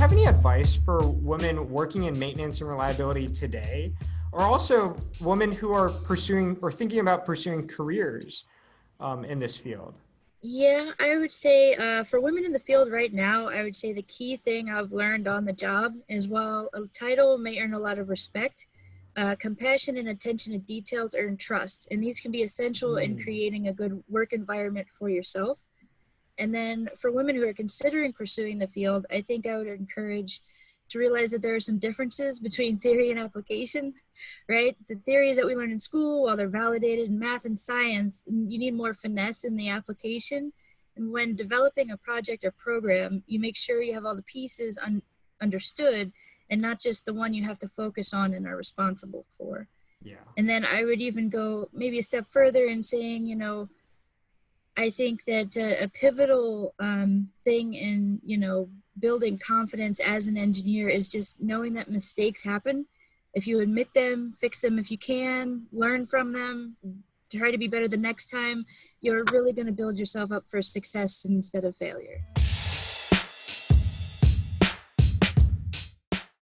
have any advice for women working in maintenance and reliability today, or also women who are pursuing or thinking about pursuing careers in this field? Yeah, I would say for women in the field right now, I would say the key thing I've learned on the job is while a title may earn a lot of respect, compassion and attention to details earn trust. And these can be essential in Hmm. creating a good work environment for yourself. And then for women who are considering pursuing the field, I think I would encourage to realize that there are some differences between theory and application, right? The theories that we learn in school, while they're validated in math and science, you need more finesse in the application. And when developing a project or program, you make sure you have all the pieces understood and not just the one you have to focus on and are responsible for. Yeah. And then I would even go maybe a step further in saying, I think that a pivotal thing in, building confidence as an engineer is just knowing that mistakes happen. If you admit them, fix them if you can, learn from them, try to be better the next time, you're really going to build yourself up for success instead of failure.